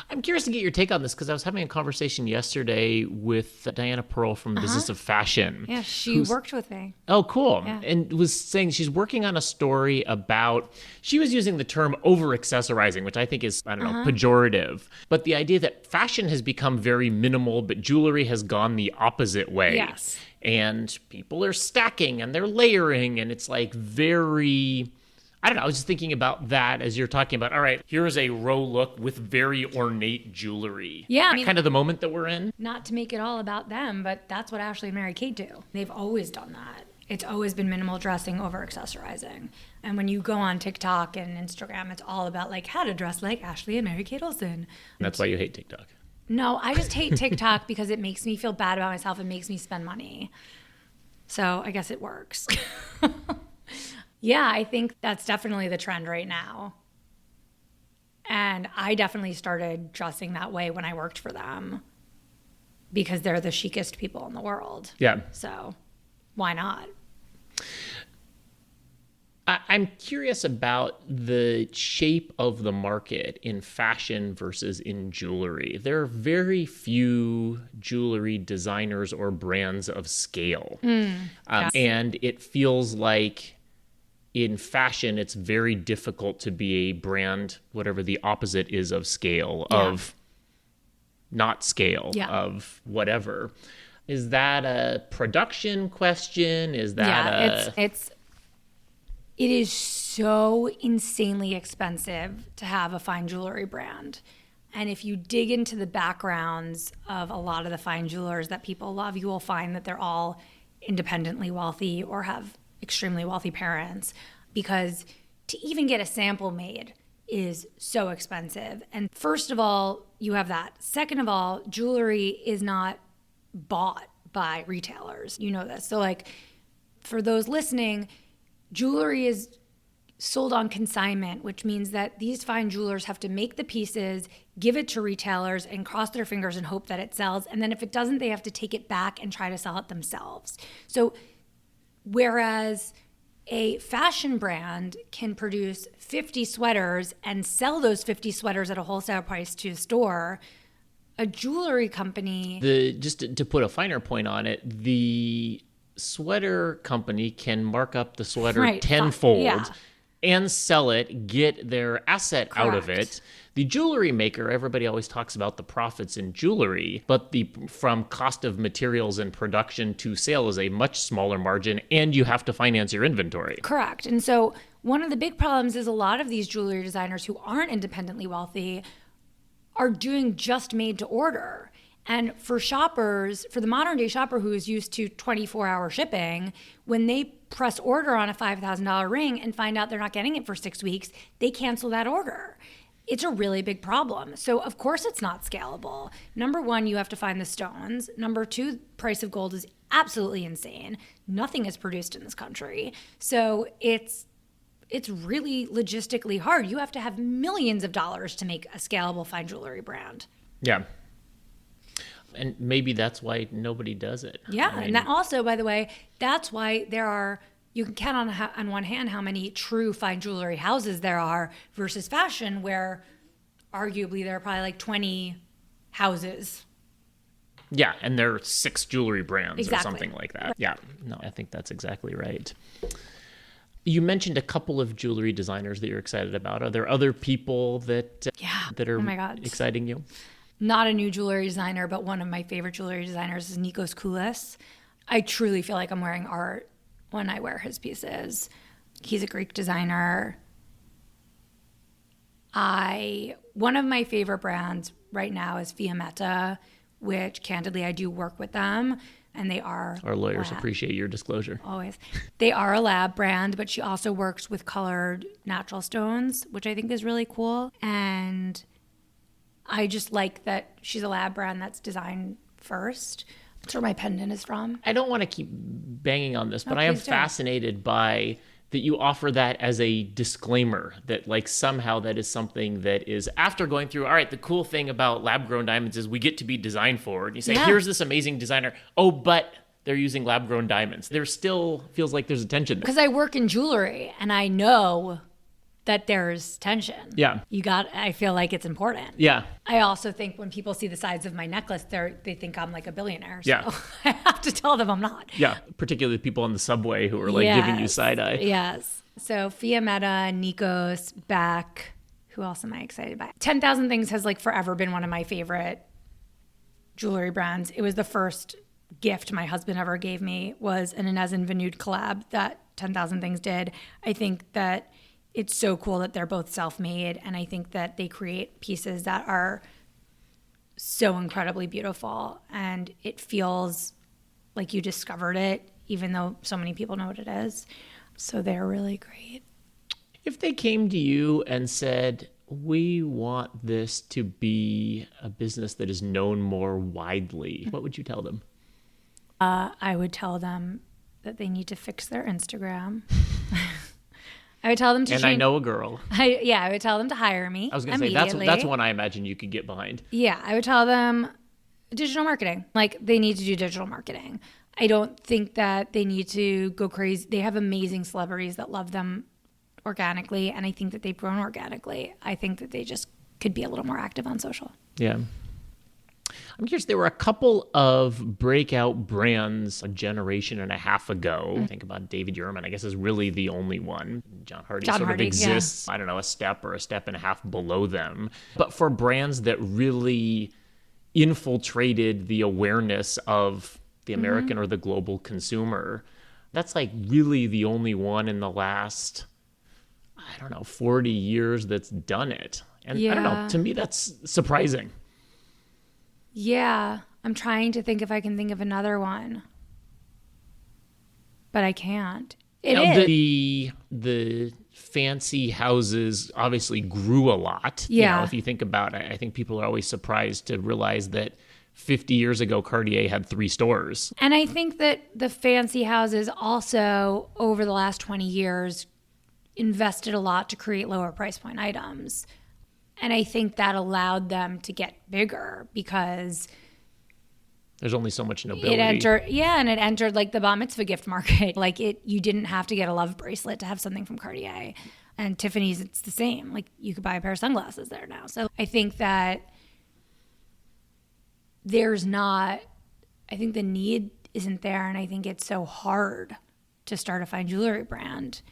Speaker 2: I'm curious to get your take on this because I was having a conversation yesterday with Diana Pearl from Business of Fashion.
Speaker 1: Yeah, she worked with me.
Speaker 2: Oh, cool.
Speaker 1: Yeah.
Speaker 2: And was saying she's working on a story about, she was using the term over-accessorizing, which I think is, I don't know, pejorative. But the idea that fashion has become very minimal, but jewelry has gone the opposite way.
Speaker 1: Yes.
Speaker 2: And people are stacking and they're layering and it's like very... I don't know. I was just thinking about that as you're talking about, all right, here's a row look with very ornate jewelry.
Speaker 1: Yeah. I mean,
Speaker 2: kind of the moment that we're in.
Speaker 1: not to make it all about them, but that's what Ashley and Mary Kate do. They've always done that. It's always been minimal dressing, over accessorizing. And when you go on TikTok and Instagram, it's all about like how to dress like Ashley and Mary Kate Olsen.
Speaker 2: That's why you hate TikTok.
Speaker 1: No, I just hate TikTok because it makes me feel bad about myself. It makes me spend money. So I guess it works. Yeah, I think that's definitely the trend right now. And I definitely started dressing that way when I worked for them because they're the chicest people in the world.
Speaker 2: Yeah.
Speaker 1: So why not?
Speaker 2: I'm curious about the shape of the market in fashion versus in jewelry. There are very few jewelry designers or brands of scale. And it feels like in fashion, it's very difficult to be a brand, whatever the opposite is of scale, of not scale, of whatever. Is that a production question? Is that
Speaker 1: it is so insanely expensive to have a fine jewelry brand. And if you dig into the backgrounds of a lot of the fine jewelers that people love, you will find that they're all independently wealthy or have extremely wealthy parents, because to even get a sample made is so expensive. And first of all, you have that. Second of all, jewelry is not bought by retailers. You know this. So like for those listening, jewelry is sold on consignment, which means that these fine jewelers have to make the pieces, give it to retailers, and cross their fingers and hope that it sells. And then if it doesn't, they have to take it back and try to sell it themselves. So whereas a fashion brand can produce 50 sweaters and sell those 50 sweaters at a wholesale price to a store, a jewelry company...
Speaker 2: Just to put a finer point on it, the sweater company can mark up the sweater tenfold and sell it, get their asset out of it. The jewelry maker, everybody always talks about the profits in jewelry, but from cost of materials and production to sale is a much smaller margin, and you have to finance your inventory.
Speaker 1: Correct. And so one of the big problems is a lot of these jewelry designers who aren't independently wealthy are doing just made to order. And for shoppers, for the modern day shopper who is used to 24-hour shipping, when they press order on a $5,000 ring and find out they're not getting it for 6 weeks, they cancel that order. It's a really big problem. So of course it's not scalable. Number one, you have to find the stones. Number two, price of gold is absolutely insane. Nothing is produced in this country. So it's really logistically hard. You have to have millions of dollars to make a scalable fine jewelry brand.
Speaker 2: Yeah. And maybe that's why nobody does it.
Speaker 1: Yeah, and that also, by the way, that's why you can count on one hand how many true fine jewelry houses there are versus fashion, where arguably there are probably like 20 houses.
Speaker 2: Yeah, and there are 6 jewelry brands
Speaker 1: Exactly.
Speaker 2: or something like that. Yeah, no, I think that's exactly right. You mentioned a couple of jewelry designers that you're excited about. Are there other people that are exciting you?
Speaker 1: Not a new jewelry designer, but one of my favorite jewelry designers is Nikos Koulas. I truly feel like I'm wearing art when I wear his pieces. He's a Greek designer. One of my favorite brands right now is Fiammetta, which candidly I do work with them, and they are
Speaker 2: Our lawyers appreciate your disclosure.
Speaker 1: always. They are a lab brand, but she also works with colored natural stones, which I think is really cool. And I just like that she's a lab brand that's designed first. That's where my pendant is from.
Speaker 2: I don't want to keep banging on this, but I am
Speaker 1: please do.
Speaker 2: fascinated by that you offer that as a disclaimer, that like somehow that is something that is after going through, all right, the cool thing about lab-grown diamonds is we get to be design forward. And you say, here's this amazing designer. Oh, but they're using lab-grown diamonds. There still feels like there's a tension there.
Speaker 1: Because I work in jewelry and I know that there's tension.
Speaker 2: Yeah.
Speaker 1: I feel like it's important.
Speaker 2: Yeah.
Speaker 1: I also think when people see the sides of my necklace, they think I'm like a billionaire. So
Speaker 2: Yeah.
Speaker 1: I have to tell them I'm not.
Speaker 2: Yeah. Particularly people on the subway who are like giving you side eye.
Speaker 1: Yes. So Fiammetta, Nikos, Beck. Who else am I excited by? 10,000 Things has like forever been one of my favorite jewelry brands. It was the first gift my husband ever gave me, was an Inez and Vanud collab that 10,000 Things did. I think that it's so cool that they're both self-made, and I think that they create pieces that are so incredibly beautiful, and it feels like you discovered it, even though so many people know what it is. So they're really great.
Speaker 2: If they came to you and said, we want this to be a business that is known more widely, what would you tell them?
Speaker 1: I would tell them that they need to fix their Instagram. I would tell them to
Speaker 2: And I know a girl.
Speaker 1: I would tell them to hire me.
Speaker 2: I was going to say, that's one I imagine you could get behind.
Speaker 1: Yeah, I would tell them digital marketing. Like, they need to do digital marketing. I don't think that they need to go crazy. They have amazing celebrities that love them organically, and I think that they've grown organically. I think that they just could be a little more active on social.
Speaker 2: Yeah. I'm curious, there were a couple of breakout brands a generation and a half ago. I think about David Yurman, I guess, is really the only one. John Hardy of exists, I don't know, a step or a step and a half below them. But for brands that really infiltrated the awareness of the American or the global consumer, that's like really the only one in the last, 40 years that's done it. And I don't know, to me, that's surprising.
Speaker 1: Yeah, I'm trying to think if I can think of another one, but I can't.
Speaker 2: The fancy houses obviously grew a lot.
Speaker 1: Yeah.
Speaker 2: If you think about it, I think people are always surprised to realize that 50 years ago, Cartier had 3 stores.
Speaker 1: And I think that the fancy houses also, over the last 20 years, invested a lot to create lower price point items. And I think that allowed them to get bigger because
Speaker 2: there's only so much nobility.
Speaker 1: It entered like the bat mitzvah gift market. Like you didn't have to get a love bracelet to have something from Cartier. And Tiffany's, it's the same. Like you could buy a pair of sunglasses there now. So I think that I think the need isn't there. And I think it's so hard to start a fine jewelry brand.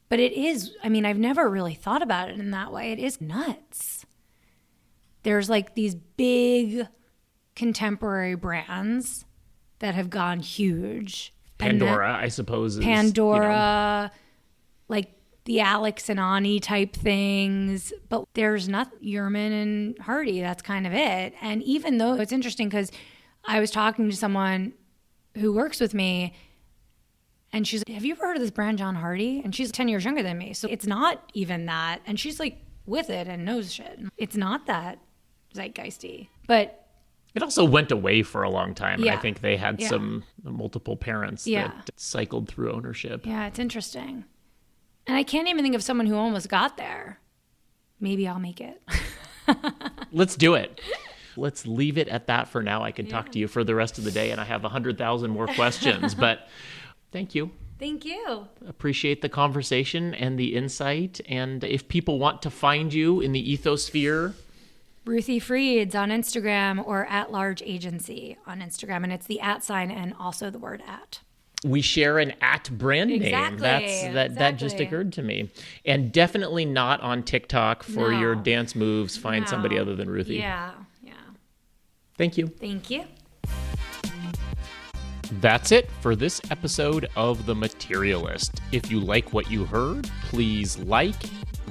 Speaker 1: But it is, I've never really thought about it in that way. It is nuts. There's like these big contemporary brands that have gone huge.
Speaker 2: Pandora, I suppose.
Speaker 1: Like the Alex and Ani type things. But there's not Yurman and Hardy. That's kind of it. And even though it's interesting because I was talking to someone who works with me, and she's like, have you ever heard of this brand, John Hardy? And she's 10 years younger than me. So it's not even that. And she's like with it and knows shit. It's not that zeitgeisty. But
Speaker 2: it also went away for a long time. And
Speaker 1: Yeah.
Speaker 2: I think they had some multiple parents that cycled through ownership.
Speaker 1: Yeah, it's interesting. And I can't even think of someone who almost got there. Maybe I'll make it.
Speaker 2: Let's do it. Let's leave it at that for now. I can talk to you for the rest of the day, and I have 100,000 more questions. But thank you.
Speaker 1: Thank you.
Speaker 2: Appreciate the conversation and the insight. And if people want to find you in the ethosphere,
Speaker 1: Ruthie Frieds on Instagram or @large agency on Instagram. And it's the @ sign and also the word @
Speaker 2: we share an brand name.
Speaker 1: Exactly.
Speaker 2: That just occurred to me. And definitely not on TikTok for your dance moves. Find somebody other than Ruthie.
Speaker 1: Yeah.
Speaker 2: Thank you.
Speaker 1: Thank you.
Speaker 2: That's it for this episode of The Materialist. If you like what you heard, please like,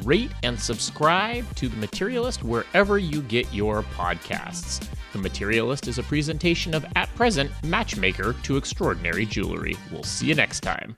Speaker 2: Rate and subscribe to The Materialist wherever you get your podcasts. The Materialist is a presentation of At Present, matchmaker to extraordinary jewelry. We'll see you next time.